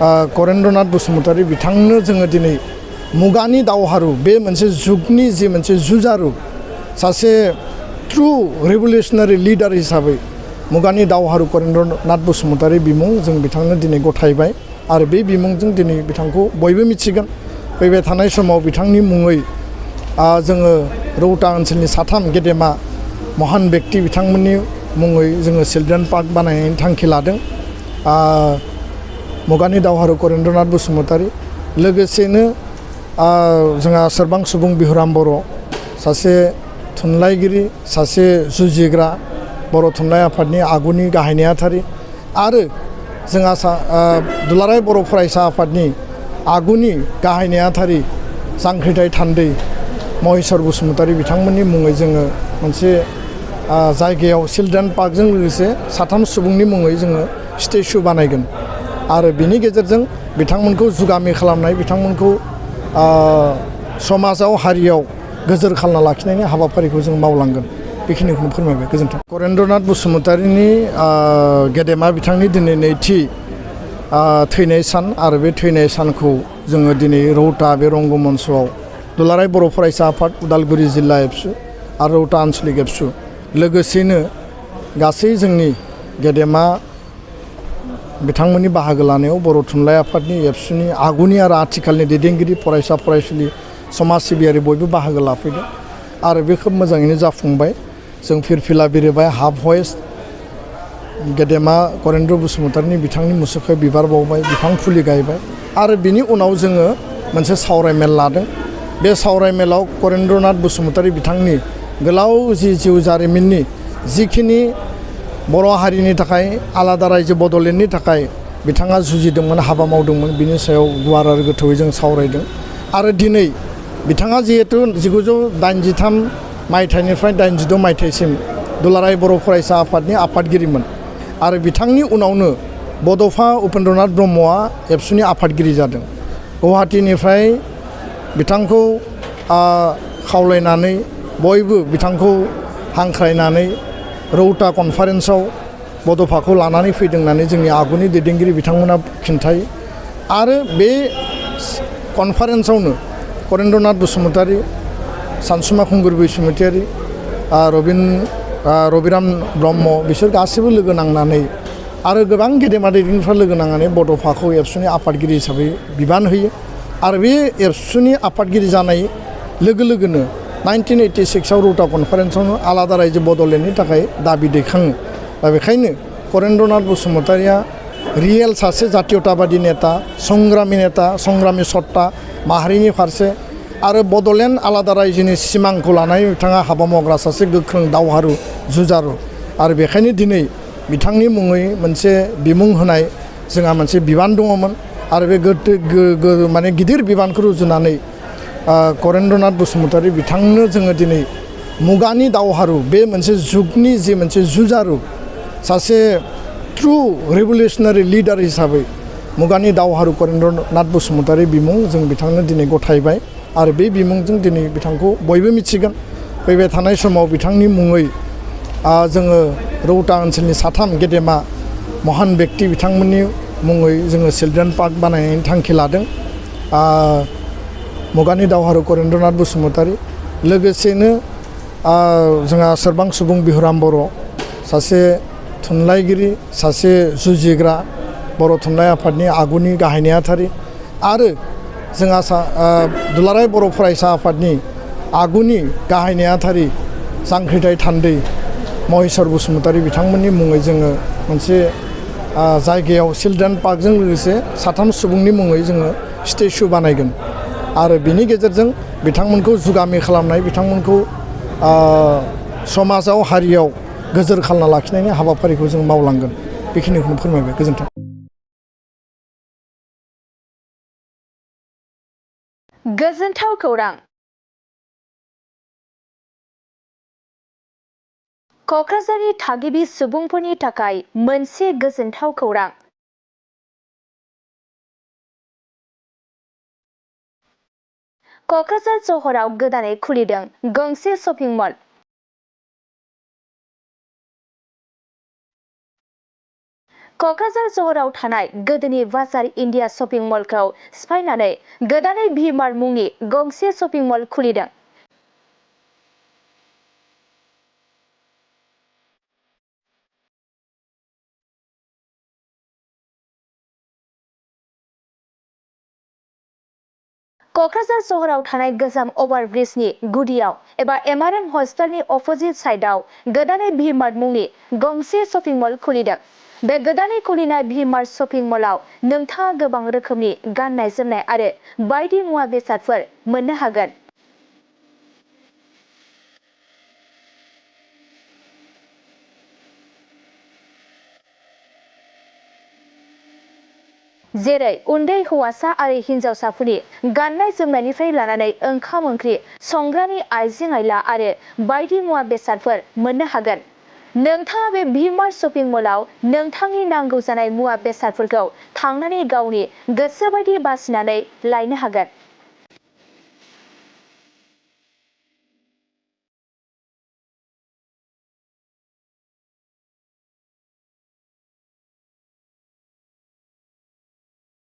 करेन्द्रनाथ बसुमतारी बिथांनो जोङो दिनै मुगानि दावहारु बे मोनसे जुगनि जि मोनसे जुजारु सासे ट्रु रिभलिउसनारि लिडार हिसाबै मुगानि दावहारु करेन्द्रनाथ बसुमतारी बिमुं जों बिथांनो दिनै गथायबाय आरो बे बिमुंजों दिनै बिथांखौ बयबो मिथिगोन। फैबाय थानाय समाव बिथांनि मुङै जोङो रौता ओनसोलनि साथाम गेदेमा महान बेक्ति बिथांमोननि मुङै जोङो चिल्ड्रेन पार्क बानायनायनि थांखि लादों। मुगानि दावहारु करेन्द्रनाथ बसुमतारी लोगोसेनो जोंहा सोरबां सुबुं बिहुराम बर' सासे थुनलाइगिरि सासे जुजिग्रा बर' थुनलाइ आफादनि आगुनि गाहाय नेहाथारि आरो जोंहा दुलाराय बर' फरायसा आफादनि आगुनि गाहाय नेहाथारि जांख्रिथाय थान्दै महेश्वर बसुमतारी बिथांमोननि मुङै जोङो मोनसे जायगायाव चिल्ड्रेन पार्कजों लोगोसे साथाम सुबुंनि मुङै जोङो स्टेचु बानायगोन आरो बिनि गेजेरजों बिथांमोनखौ जुगामि खालामनाय बिथांमोनखौ समाजाव हारियाव गोजोर खालामना लाखिनायनि हाबाफारिखौ जों मावलांगोन बेखिनिखौनो फोरमायबाय। गोजोन्थों। करेन्द्रनाथ बसुमतारीनि गेदेमा बिथांनि दिनै नैथि थैनाय सान आरो बे थैनाय सानखौ जोङो दिनै रौता बे रंगमन्चआव दुलाराय बर' फरायसा आफाद उदालगुरि जिल्ला एबसु आरो रौता आन्चलिक एबसु लोगोसेनो गासै जोंनि गेदेमा बिथांमोननि बाहागो लानायाव बर' थुनलाइ आफादनि एबसुनि आगुनि आरो आथिखालनि दैदेनगिरि फरायसा फरायसुलि समाज सिबियारि बयबो बाहागो लाफैदों आरो बे खोब मोजाङैनो जाफुंबाय। जों फिरफिला बिरबाय हाफ हइस्ट गेदेमा करेन्द्र बसुमतारीनि बिथांनि मुसुखायाव बिबार बावबाय बिफां फुलि गायबाय आरो बिनि उनाव जोङो मोनसे सावरायमेल लादों। बे सावरायमेलाव करेन्द्रनाथ बसुमतारी बिथांनि गोलाव जिउ जारिमिननि जिखिनि बर' हारिनि थाखाय आलादा रायजो बड'लेण्डनि थाखाय बिथाङा जुजिदोंमोन हाबा मावदोंमोन बिनि सायाव गुवार आरो गोथौयै जों सावरायदों आरो दिनै बिथाङा जिहेतु 1983 मायथाइनिफ्राय 86 मायथाइसिम दुलाराय बर' फरायसा आफादनि आफादगिरिमोन आरो बिथांनि उनावनो बड'फा उपेन्द्रनाथ ब्रह्मआ एबसुनि आफादगिरि जादों। गुवाहाटीनिफ्राय बिथांखौ खावलायनानै बयबो बिथांखौ हांख्रायनानै रौता कनफारेन्सआव बड'फाखौ लानानै फैदों होननानै जोंनि आगुनि दैदेनगिरि बिथांमोना खिन्थायो आरो बे कनफारेन्सआवनो करेन्द्रनाथ बसुमतारी सानसुमा खुंगुर बैसुमतारी रबिराम ब्रह्म बिसोर गासैबो लोगो नांनानै आरो गोबां गेदेमा दैदेनगिरिफ्रा लोगो नांनानै बड'फाखौ एबसुनि आफादगिरि हिसाबै बिबान होयो आरो बे एबसुनि आफादगिरि जानाय लोगो लोगोनो 1986आव रौता कनफारेन्सआवनो आलादा रायजो बड'लेण्डनि थाखाय दाबि दैखाङो। दा बेखायनो करेन्द्रनाथ बसुमतारीया रियेल सासे जातीयताबादी नेता संग्रामि सत्ता माहारिनि फारसे आरो बड'लेण्ड आलादा रायजोनि सिमांखौ लानानै बिथाङा हाबा मावग्रा सासे गोख्रों दावहारु जुजारु आरो बेखायनो दिनै बिथांनि मुङै मोनसे बिमुं होनाय जोंहा मोनसे बिबान दङमोन आरो बे माने गिदिर बिबानखौ रुजुनानै करेन्द्रनाथ बसुमतारी बिथांनो जोङो दिनै मुगानि दावहारु बे मोनसे जुगनि जि मोनसे जुजारु सासे ट्रु रिभलिउसनारि लिडार हिसाबै मुगानि दावहारु करेन्द्रनाथ बसुमतारी बिमुं जों बिथांनो दिनै गथायबाय आरो बे बिमुंजों दिनै बिथांखौ बयबो मिथिगोन। फैबाय थानाय समाव बिथांनि मुङै जोङो रौता ओनसोलनि साथाम गेदेमा महान बेक्ति बिथांमोननि मुङै जोङो चिल्ड्रेन पार्क बानायनायनि थांखि लादों। मुगानि दावहारु करेन्द्रनाथ बसुमतारी लोगोसेनो जोंहा सोरबां सुबुं बिहुराम बर' सासे थुनलाइगिरि सासे जुजिग्रा बर' थुनलाइ आफादनि आगुनि गाहाय नेहाथारि आरो जोंहा दुलाराय बर' फरायसा आफादनि आगुनि गाहाय नेहाथारि जांख्रिथाय थान्दै महेश्वर बसुमतारी बिथांमोननि मुङै जोङो मोनसे जायगायाव चिल्ड्रेन पार्कजों लोगोसे साथाम सुबुंनि मुङै जोङो स्टेचु बानायगोन आरो बिनि गेजेरजों बिथांमोनखौ जुगामि खालामनाय बिथांमोनखौ समाजाव हारियाव गोजोर खालामना लाखिनायनि हाबाफारिखौ जों मावलांगोन बेखिनिखौनो फोरमायबाय। गोजोन्थों। गोजोनथाव खौरां। क'क्राझारनि थागिबि सुबुंफोरनि थाखाय मोनसे गोजोनथाव खौरां। क'क्राझार सहराव गोदानै खुलिदों गंसे शपिं मल। क'क्राझार सहराव थानाय गोदोनि बाजार इन्डिया शपिं मलखौ सिफायनानै गोदानै भि-मार्ट मुंनि गंसे शपिं मल खुलिदों। क'क्राझार सहराव थानाय गोजाम अभारब्रिजनि गुदियाव एबा एमआरएम हस्पिटालनि अपोजिट साइडआव गोदानै भि-मार्ट मुंनि गंसे शपिं मल खुलिदों। बे गोदानै खुलिनाय भि-मार्ट शपिं मलाव नोंथाङा गोबां रोखोमनि गाननाय जोमनाय आरो बायदि मुवा बेसादफोर मोननो हागोन। जेरै उन्दै हौवासा आरो हिन्जावसाफोरनि गाननाय जोमनायनिफ्राय लानानै ओंखाम ओंख्रि संग्रानि आइजें आइला आरो बायदि मुवा बेसादफोर मोननो हागोन। नोंथाङा बे भि-मार्ट शपिं मलाव नोंथांनि नांगौ जानाय मुवा बेसादफोरखौ थांनानै गावनि गोसो बायदि बासिनानै लायनो हागोन।